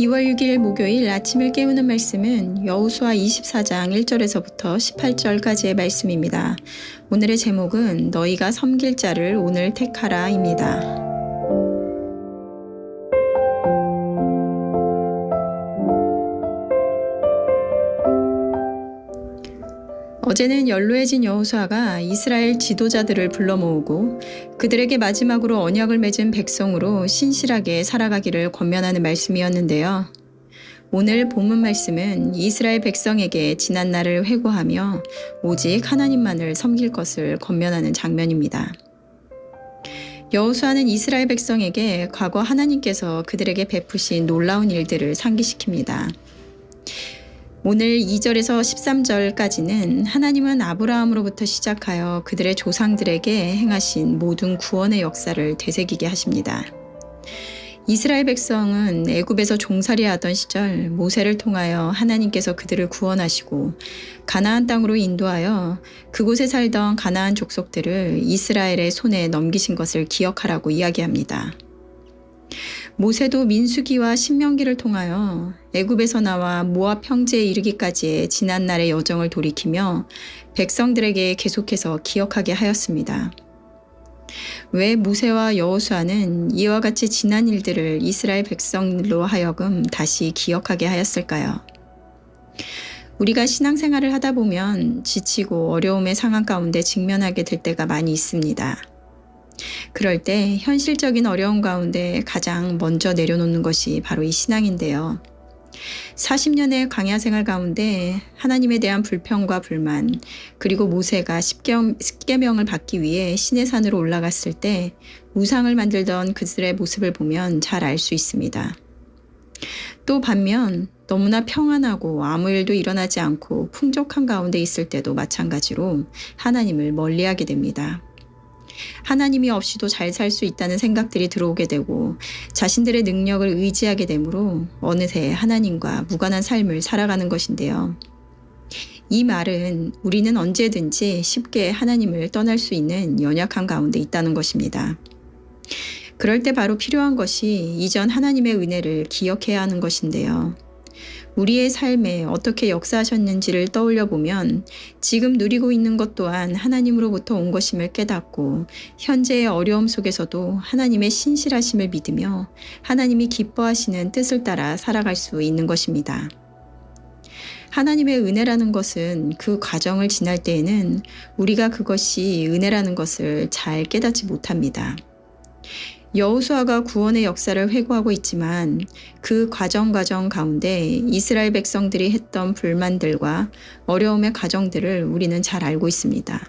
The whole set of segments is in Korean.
2월 6일 목요일 아침을 깨우는 말씀은 여호수아 24장 1절에서부터 18절까지의 말씀입니다. 오늘의 제목은 너희가 섬길 자를 오늘 택하라입니다. 어제는 연로해진 여호수아가 이스라엘 지도자들을 불러 모으고 그들에게 마지막으로 언약을 맺은 백성으로 신실하게 살아가기를 권면하는 말씀이었는데요. 오늘 본문 말씀은 이스라엘 백성에게 지난 날을 회고하며 오직 하나님만을 섬길 것을 권면하는 장면입니다. 여호수아는 이스라엘 백성에게 과거 하나님께서 그들에게 베푸신 놀라운 일들을 상기시킵니다. 오늘 2절에서 13절까지는 하나님은 아브라함으로부터 시작하여 그들의 조상들에게 행하신 모든 구원의 역사를 되새기게 하십니다. 이스라엘 백성은 애굽에서 종살이하던 시절 모세를 통하여 하나님께서 그들을 구원하시고 가나안 땅으로 인도하여 그곳에 살던 가나안 족속들을 이스라엘의 손에 넘기신 것을 기억하라고 이야기합니다. 모세도 민수기와 신명기를 통하여 애굽에서 나와 모압 평지에 이르기까지의 지난 날의 여정을 돌이키며 백성들에게 계속해서 기억하게 하였습니다. 왜 모세와 여호수아는 이와 같이 지난 일들을 이스라엘 백성으로 하여금 다시 기억하게 하였을까요? 우리가 신앙생활을 하다 보면 지치고 어려움의 상황 가운데 직면하게 될 때가 많이 있습니다. 그럴 때 현실적인 어려움 가운데 가장 먼저 내려놓는 것이 바로 이 신앙인데요. 40년의 광야 생활 가운데 하나님에 대한 불평과 불만, 그리고 모세가 십계명을 받기 위해 시내산으로 올라갔을 때 우상을 만들던 그들의 모습을 보면 잘 알 수 있습니다. 또 반면 너무나 평안하고 아무 일도 일어나지 않고 풍족한 가운데 있을 때도 마찬가지로 하나님을 멀리하게 됩니다. 하나님이 없이도 잘 살 수 있다는 생각들이 들어오게 되고 자신들의 능력을 의지하게 되므로 어느새 하나님과 무관한 삶을 살아가는 것인데요. 이 말은 우리는 언제든지 쉽게 하나님을 떠날 수 있는 연약한 가운데 있다는 것입니다. 그럴 때 바로 필요한 것이 이전 하나님의 은혜를 기억해야 하는 것인데요. 우리의 삶에 어떻게 역사하셨는지를 떠올려 보면 지금 누리고 있는 것 또한 하나님으로부터 온 것임을 깨닫고 현재의 어려움 속에서도 하나님의 신실하심을 믿으며 하나님이 기뻐하시는 뜻을 따라 살아갈 수 있는 것입니다. 하나님의 은혜라는 것은 그 과정을 지날 때에는 우리가 그것이 은혜라는 것을 잘 깨닫지 못합니다. 여호수아가 구원의 역사를 회고하고 있지만 그 과정 가운데 이스라엘 백성들이 했던 불만들과 어려움의 과정들을 우리는 잘 알고 있습니다.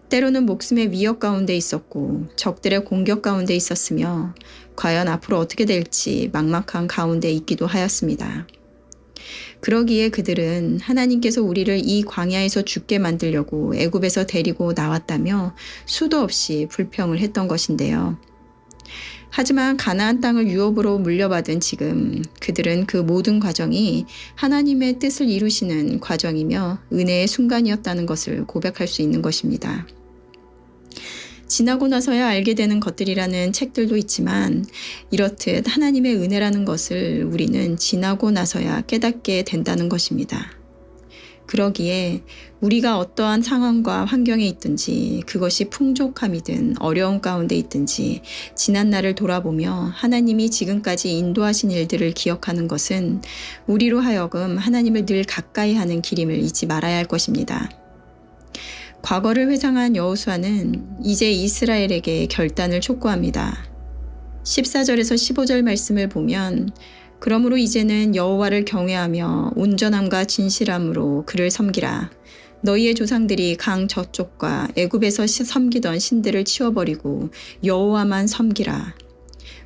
때로는 목숨의 위협 가운데 있었고 적들의 공격 가운데 있었으며 과연 앞으로 어떻게 될지 막막한 가운데 있기도 하였습니다. 그러기에 그들은 하나님께서 우리를 이 광야에서 죽게 만들려고 애굽에서 데리고 나왔다며 수도 없이 불평을 했던 것인데요. 하지만 가나안 땅을 유업으로 물려받은 지금 그들은 그 모든 과정이 하나님의 뜻을 이루시는 과정이며 은혜의 순간이었다는 것을 고백할 수 있는 것입니다. 지나고 나서야 알게 되는 것들이라는 책들도 있지만 이렇듯 하나님의 은혜라는 것을 우리는 지나고 나서야 깨닫게 된다는 것입니다. 그러기에 우리가 어떠한 상황과 환경에 있든지 그것이 풍족함이든 어려움 가운데 있든지 지난 날을 돌아보며 하나님이 지금까지 인도하신 일들을 기억하는 것은 우리로 하여금 하나님을 늘 가까이 하는 길임을 잊지 말아야 할 것입니다. 과거를 회상한 여호수아는 이제 이스라엘에게 결단을 촉구합니다. 14절에서 15절 말씀을 보면 그러므로 이제는 여호와를 경외하며 온전함과 진실함으로 그를 섬기라. 너희의 조상들이 강 저쪽과 애굽에서 섬기던 신들을 치워버리고 여호와만 섬기라.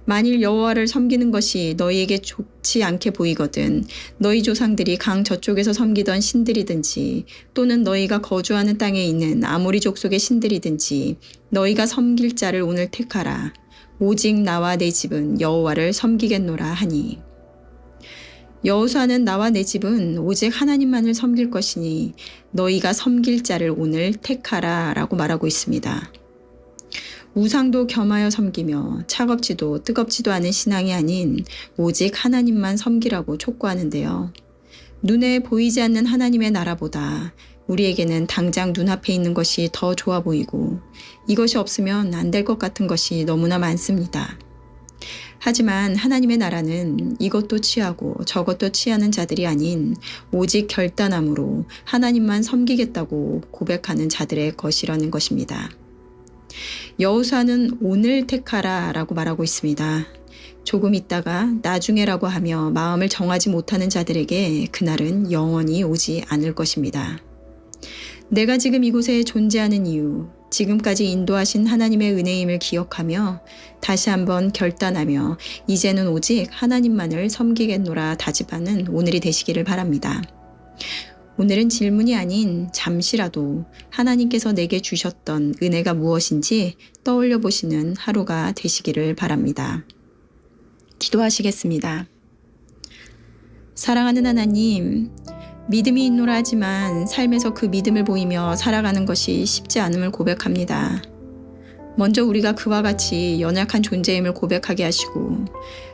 만일 여호와를 섬기는 것이 너희에게 좋지 않게 보이거든 너희 조상들이 강 저쪽에서 섬기던 신들이든지 또는 너희가 거주하는 땅에 있는 아모리 족속의 신들이든지 너희가 섬길 자를 오늘 택하라. 오직 나와 내 집은 여호와를 섬기겠노라 하니. 여호수아는 나와 내 집은 오직 하나님만을 섬길 것이니 너희가 섬길 자를 오늘 택하라 라고 말하고 있습니다. 우상도 겸하여 섬기며 차갑지도 뜨겁지도 않은 신앙이 아닌 오직 하나님만 섬기라고 촉구하는데요. 눈에 보이지 않는 하나님의 나라보다 우리에게는 당장 눈앞에 있는 것이 더 좋아 보이고 이것이 없으면 안 될 것 같은 것이 너무나 많습니다. 하지만 하나님의 나라는 이것도 취하고 저것도 취하는 자들이 아닌 오직 결단함으로 하나님만 섬기겠다고 고백하는 자들의 것이라는 것입니다. 여호수아는 오늘 택하라 라고 말하고 있습니다. 조금 있다가 나중에라고 하며 마음을 정하지 못하는 자들에게 그날은 영원히 오지 않을 것입니다. 내가 지금 이곳에 존재하는 이유, 지금까지 인도하신 하나님의 은혜임을 기억하며 다시 한번 결단하며 이제는 오직 하나님만을 섬기겠노라 다짐하는 오늘이 되시기를 바랍니다. 오늘은 질문이 아닌 잠시라도 하나님께서 내게 주셨던 은혜가 무엇인지 떠올려 보시는 하루가 되시기를 바랍니다. 기도하시겠습니다. 사랑하는 하나님, 믿음이 있노라 하지만 삶에서 그 믿음을 보이며 살아가는 것이 쉽지 않음을 고백합니다. 먼저 우리가 그와 같이 연약한 존재임을 고백하게 하시고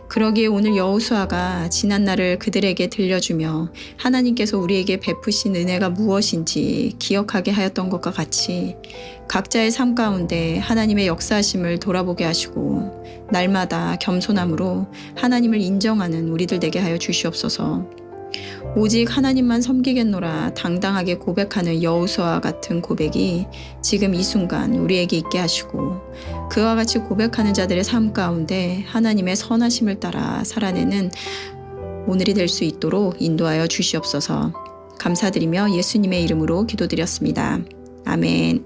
그러기에 오늘 여호수아가 지난 날을 그들에게 들려주며 하나님께서 우리에게 베푸신 은혜가 무엇인지 기억하게 하였던 것과 같이 각자의 삶 가운데 하나님의 역사하심을 돌아보게 하시고 날마다 겸손함으로 하나님을 인정하는 우리들 되게 하여 주시옵소서. 오직 하나님만 섬기겠노라 당당하게 고백하는 여호수아와 같은 고백이 지금 이 순간 우리에게 있게 하시고 그와 같이 고백하는 자들의 삶 가운데 하나님의 선하심을 따라 살아내는 오늘이 될 수 있도록 인도하여 주시옵소서. 감사드리며 예수님의 이름으로 기도드렸습니다. 아멘.